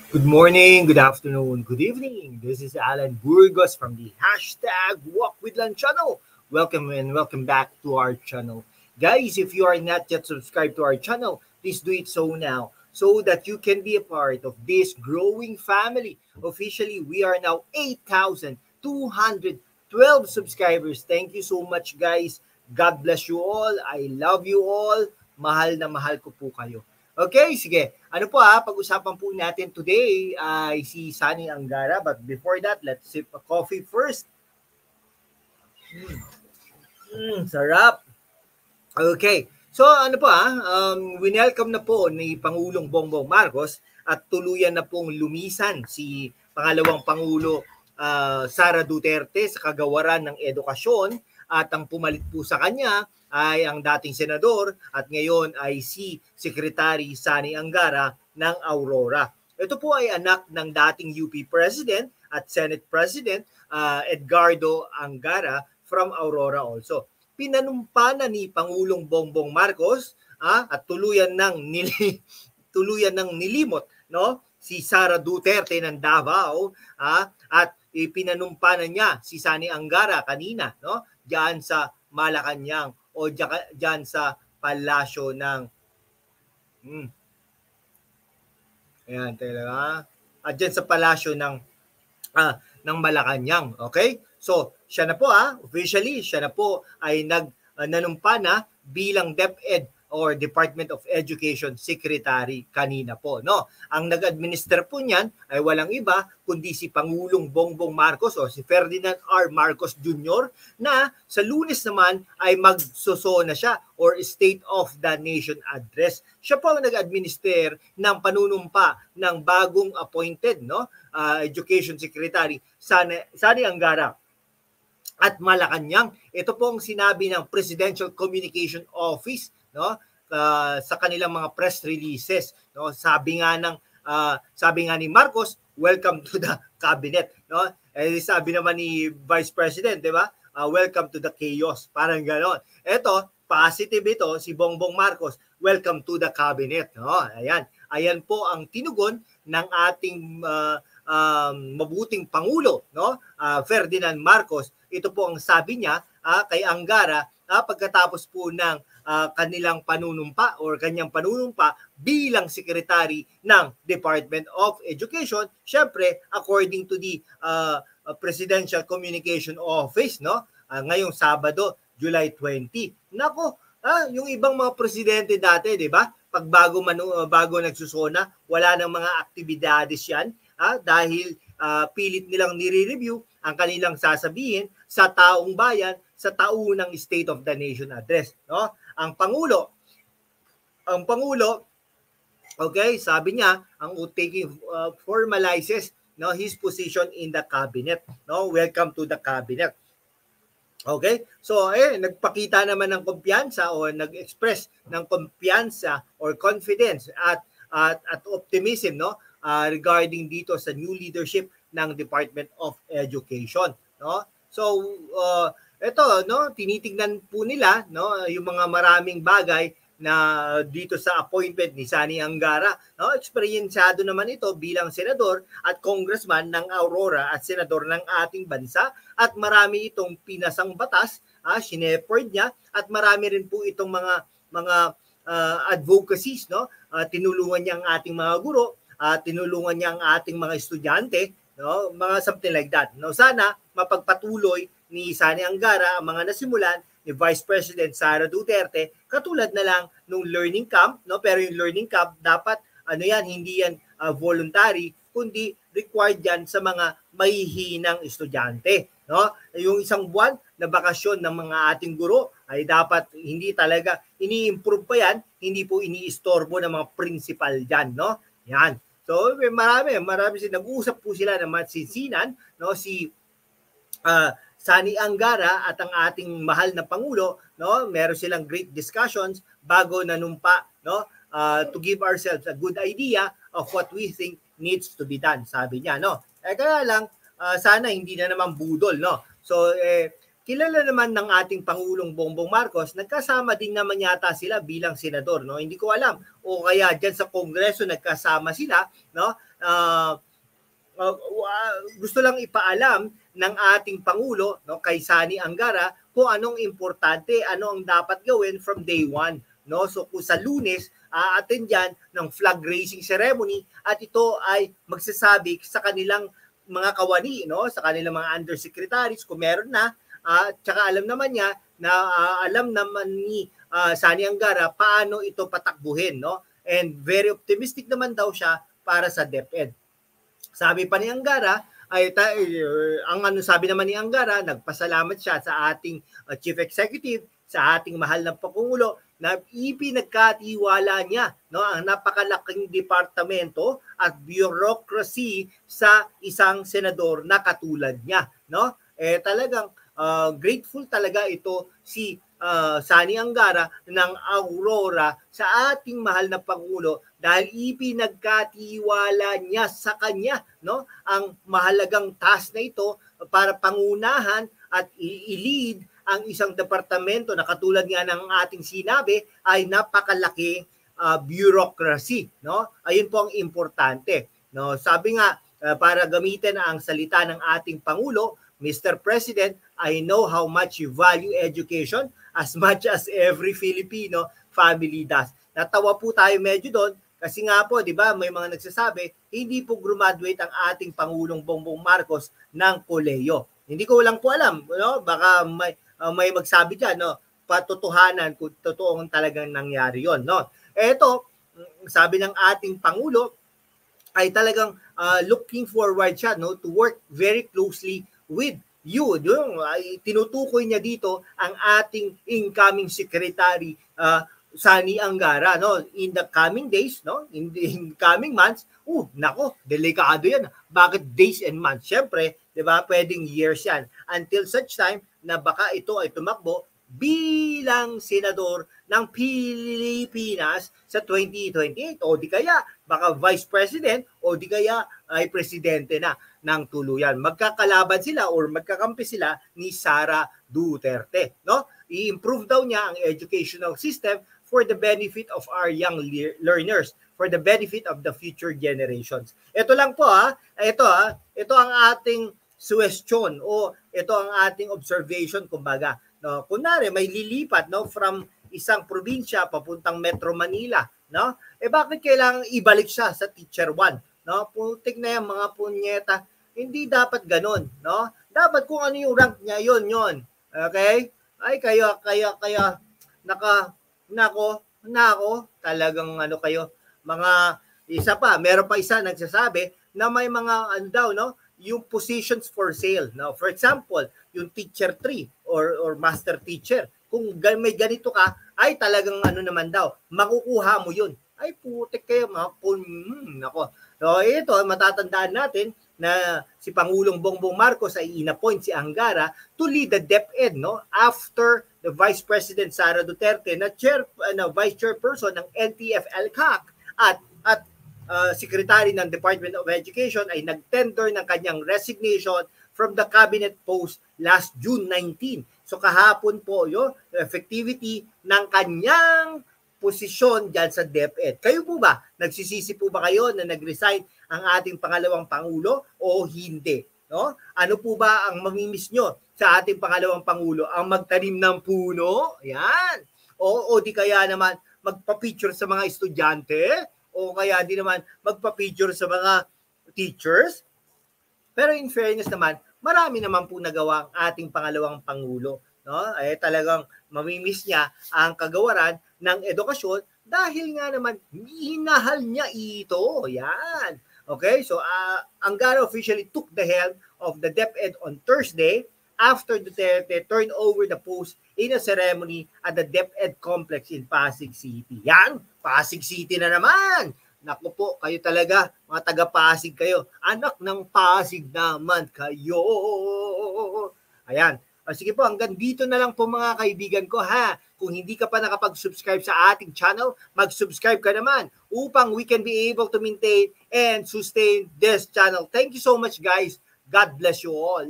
Good morning, good afternoon, good evening. This is Alan Burgos from the hashtag Walk with Lan channel. Welcome and welcome back to our channel. Guys, if you are not yet subscribed to our channel, please do it so now so that you can be a part of this growing family. Officially, we are now 8,212 subscribers. Thank you so much, guys. God bless you all. I love you all. Mahal na mahal ko po kayo. Okay, sige. Ano po pag-usapan po natin today ay si Sunny Angara. But before that, let's sip a coffee first. Sarap. Okay. So ano po winelcome na po ni Pangulong Bongbong Marcos at tuluyan na pong lumisan si pangalawang Pangulo Sara Duterte sa kagawaran ng edukasyon at ang pumalit po sa kanya ay ang dating senador at ngayon ay si Secretary Sunny Angara ng Aurora. Ito po ay anak ng dating UP President at Senate President Edgardo Angara from Aurora also. Pinanumpa na ni Pangulong Bongbong Marcos at tuluyan ng nilimot si Sara Duterte ng Davao at ipinanumpa na niya si Sunny Angara kanina diyan sa Malacanang o diyan sa palasyo ng ayan talaga diyan sa palasyo ng Malacanang. Okay? So, siya na po officially, siya na po ay nanumpa na bilang DepEd or Department of Education Secretary kanina po. Ang nag-administer po niyan ay walang iba kundi si Pangulong Bongbong Marcos o si Ferdinand R. Marcos Jr. na sa Lunes naman ay magsoso na siya or State of the Nation Address. Siya po ang nag-administer ng panunumpa ng bagong appointed Education Secretary Sunny Angara at Malacanang. Ito pong sinabi ng Presidential Communication Office sa kanilang mga press releases. Sabi nga ni Marcos, welcome to the cabinet. Sabi naman ni Vice President, di ba? Welcome to the chaos. Parang gano'n. Ito, positive ito, si Bongbong Marcos, welcome to the cabinet. Ayan po ang tinugon ng ating mabuting Pangulo, Ferdinand Marcos. Ito po ang sabi niya kay Angara pagkatapos po ng kanyang panunumpa bilang secretary ng Department of Education, syempre according to the Presidential Communication Office ngayong Sabado, July 20. Nako, yung ibang mga presidente dati, 'di ba? Pag bago nagsusona, wala nang mga aktibidades 'yan dahil pilit nilang nire-review ang kanilang sasabihin sa taong bayan sa taunang State of the Nation Address. Ang Pangulo, okay, sabi niya, ang formalizes his position in the cabinet. Welcome to the cabinet. Okay? So, nagpakita naman ng kumpiyansa o nag-express ng kumpiyansa or confidence at optimism regarding dito sa new leadership ng Department of Education. So, ito, tinitingnan po nila yung mga maraming bagay na dito sa appointment ni Sunny Angara. Eksperyensado naman ito bilang senador at congressman ng Aurora at senador ng ating bansa at marami itong pinasang batas, sinepord niya at marami rin po itong mga advocacies, tinulungan niya ang ating mga guro, tinulungan niya ang ating mga estudyante, mga something like that. Sana mapagpatuloy ni Sunny Angara ang mga nasimulan ni Vice President Sara Duterte katulad na lang nung learning camp, pero yung learning camp dapat hindi yan voluntary kundi required yan sa mga mahihinang estudyante. Yung isang buwan na bakasyon ng mga ating guro ay dapat hindi talaga ini-improve pa yan, hindi po iniistorbo ng mga principal diyan, Yan. So marami nag-uusap po sila ng masinsinan, si Sunny Angara at ang ating mahal na Pangulo, meron silang great discussions bago nanumpa, to give ourselves a good idea of what we think needs to be done, sabi niya, Kaya lang, sana hindi na naman budol, So, kilala naman ng ating Pangulong Bongbong Marcos, nagkasama din naman yata sila bilang senador, no? Hindi ko alam. O kaya diyan sa Kongreso nagkasama sila, no? Gusto lang ipaalam ng ating Pangulo, no, kay Sani Angara kung anong importante, ano ang dapat gawin from day one. No? So kung sa Lunes, attend yan ng flag raising ceremony at ito ay magsasabi sa kanilang mga kawani, no? Sa kanilang mga undersecretaries kung meron na, tsaka alam naman niya na alam naman ni Sani Angara paano ito patakbuhin, no? And very optimistic naman daw siya para sa DepEd. Sabi pa ni Angara, sabi naman ni Angara, nagpasalamat siya sa ating Chief Executive, sa ating mahal na Pangulo, na ipinagkatiwala niya, no, ang napakalaking departamento at bureaucracy sa isang senador na katulad niya, no? Talagang grateful talaga ito si Sani Angara ng Aurora sa ating mahal na Pangulo dahil ipinagkatiwala niya sa kanya, no, ang mahalagang task na ito para pangunahan at i-lead ang isang departamento na katulad nga ng ating sinabi ay napakalaki bureaucracy, no? Ayun po ang importante, no? Sabi nga para gamitin ang salita ng ating Pangulo, Mr. President, I know how much you value education as much as every Filipino family does. Natawa po tayo medyo doon kasi nga po, di ba, may mga nagsasabi, hindi po graduate ang ating Pangulong Bongbong Marcos ng kolehiyo. Hindi ko lang po alam, no? Baka may magsabi dyan, no? Patotohanan kung totoong talagang nangyari yon, no? Eto, sabi ng ating Pangulo ay talagang looking forward siya, no, to work very closely with you. Tinutukoy niya dito ang ating incoming secretary Sani Angara, no, in the coming days, no, in coming months. Nako, delikado yan. Bakit days and months? Syempre, 'di ba, pwedeng years yan until such time na baka ito ay tumakbo bilang senador ng Pilipinas sa 2028 o di kaya baka vice president o di kaya ay presidente na ng tuluyan. Magkakalaban sila or magkakampi sila ni Sara Duterte, no? I-improve daw niya ang educational system for the benefit of our young learners, for the benefit of the future generations. Ito lang po ito ang ating suggestion o ito ang ating observation kumbaga. No, kunwari may lilipat, no, from isang probinsya papuntang Metro Manila, no? Bakit kailangang ibalik siya sa Teacher 1, no? Putik na yung mga punyeta. Hindi dapat ganoon, no? Dapat kung ano yung rank niya, yon. Okay? Ay kaya nako talagang ano kayo, mga isa pa, meron pa isa nagsasabi na may mga daw, no, yung positions for sale. Now, for example, yung teacher 3 or master teacher, kung may ganito ka, ay talagang ano naman daw, makukuha mo yun. Ay putik kayo mga nako. So ito, matatandaan natin na si Pangulong Bongbong Marcos ay inappoint si Angara to lead the DepEd, no, after the Vice President Sara Duterte na Vice Chairperson ng NTF-ELCAC at Secretary ng Department of Education ay nag-tender ng kanyang resignation from the cabinet post last June 19. So kahapon po yung effectivity ng kanyang posisyon dyan sa DepEd. Kayo po ba? Nagsisisi po ba kayo na nag-resign ang ating pangalawang Pangulo o hindi? No? Ano po ba ang mamimiss nyo sa ating pangalawang Pangulo? Ang magtanim ng puno? Yan. O di kaya naman magpa-picture sa mga estudyante? O kaya di naman magpa-picture sa mga teachers? Pero in fairness naman, marami naman po nagawa ang ating pangalawang Pangulo. No? Talagang mamimiss niya ang kagawaran ng edukasyon dahil nga naman hinahal niya ito. Yan. Okay, so Angara officially took the helm of the DepEd on Thursday after Duterte turned over the post in a ceremony at the DepEd complex in Pasig City. Yan, Pasig City na naman. Naku po, kayo talaga, mga taga-Pasig kayo. Anak ng Pasig naman kayo. Ayan. Sige po, hanggang dito na lang po mga kaibigan ko ha. Kung hindi ka pa nakapag-subscribe sa ating channel, mag-subscribe ka naman upang we can be able to maintain and sustain this channel. Thank you so much guys. God bless you all.